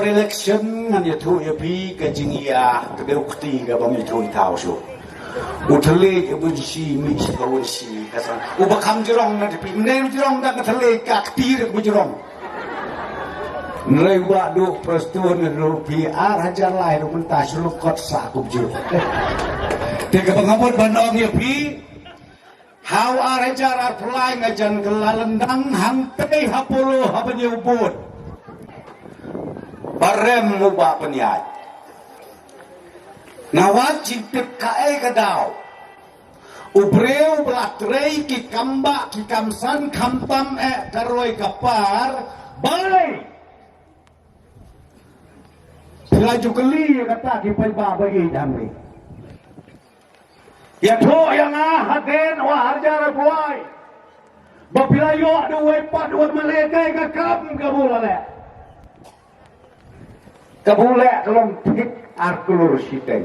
for election ngan ya thu ya pi ka jingia ka de ukti ka bam ya thu tao shu utale ya bu shi mi shi ka won shi ka san u ba kham jirong na pi ne jirong da ka thale ka pi re bu jirong nlai ba do prastuan ru pi ar hajar lai ru mun ta shulu kot sa ku ju te ka bangapot bandong ya pi how ar hajar ar pulai ngajan kelalendang hang pe hapolo habanyo ubud barem mubah penyat nawat cipit kae kadau ubreu belatrei ki kamba ki kamsan kampam karoi kapar balai pelaju keli kata ki pai ba bagi damri ya tho yang haden wa harjara buai babila yo dua pat dua malaikat ka kam kabulale kabulek kelom tik arkulur siteng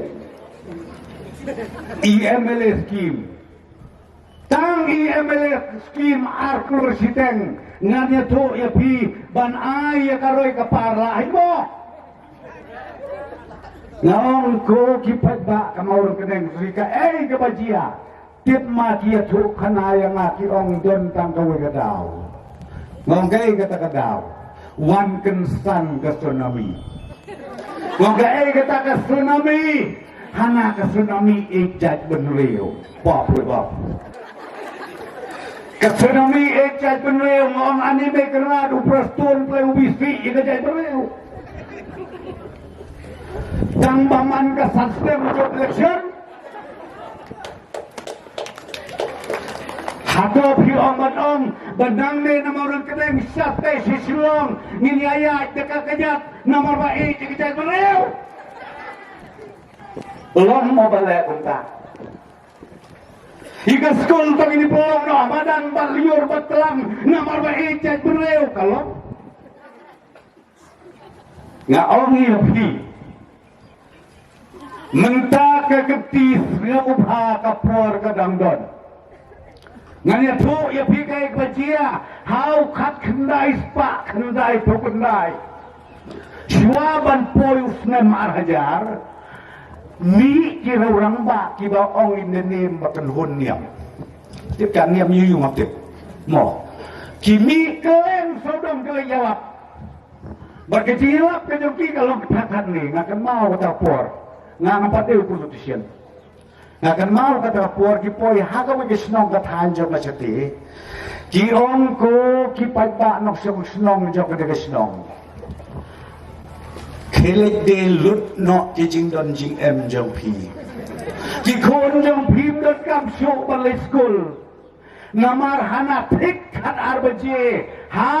IML scheme tang IML scheme arkulur siteng nganya to ya pi ban ai ya karoi kapara mo naong ko kipat ba kamaur keneng rika kabajia tip mati ya to kanaya ngaki ong don tang kawe kadau ngong kai kata kadau wan kensan gastronomi Wangga kata ke tsunami, hana ke tsunami ejat benleu, pop pop. Ke tsunami ejat benleu, ngong anime kerana du prastun play ubisi ejat benleu. Tang baman ke sistem untuk election. Hato pi ong benang ne nama orang kedeng saptai sisulong nginiaya dekat kejat nomor baik kita bereu belum mau balik unta hingga skul tang ini belum no badan baliur betlang nomor baik kita bereu kalau nggak ongi lebih mentah kegetis ngubah kapor kedangdon nganya tu ya pikai kebajia hau kat kendai spak kendai tu kendai Syuaban poyus nem arhajar mi kira orang ba kiba ong indenim bakan hon niam tiếp cận niam như dùng học tiếp mo kimi kelen sodom kelen jawab berkecilap kejoki kalau katakan ni ngakan mau kata por ngampat eu constitution ngakan mau kata por ki poi haga wege snong kata hanjok na chati ki ong ko ki padba nok snong jok de snong Khelet de lut no ki jing don jing em jong pi ki kon jong phim dot kam show balai school namar hana thik khat arbaje ha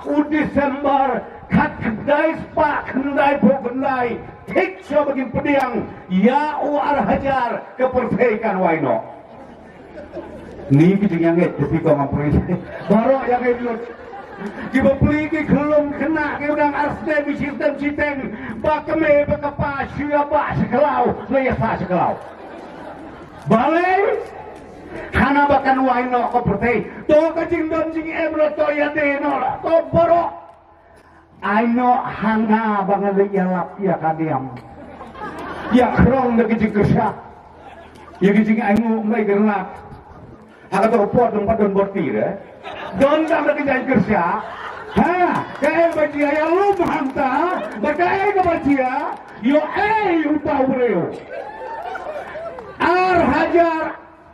u Desember khat khandai spa khandai phokandai thik show bagin pediang ya u ar hajar ke perfeikan waino ni ki jing yang tapi ko ngapri baro yang lut Kiba peligi kelum kena keudang arsne bisistem siteng bakame bakapa syaba sekelau leyasa sekelau balai hana bakan waino ko pertei to kajing don jing emro to yade no to boro aino hana bangal yalap ya kadiam ya krong de kajing kersa ya kajing aingu mai gernak haka to pot dong padon borti re don tak berkejar kerja, ha? Kaya bajia yang lu mahanta, berkaya ke bajia, yo tahu bereu. Ar hajar,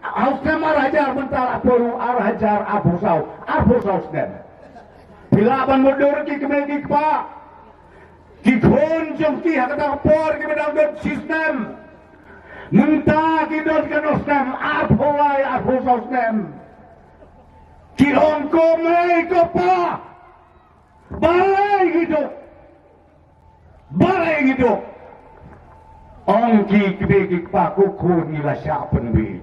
hausnya mar hajar bentar aporu ar hajar abu sau sden. Bila ban mundur ki kemegi pa, ki khon jom ki hakata por ki bedang dot sistem. Mentah ki dot kanostem apolai abu sau sden. Ki ongko mai kopa balai hidup ongki kibegi paku kuni la siapen bi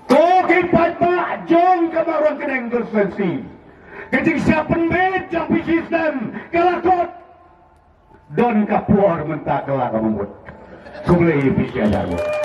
ko ki patma jong kamaron keneng konsensi kecing siapen bi jang sistem kelakot don kapuar mentah kelak membuat kumlei bisa jago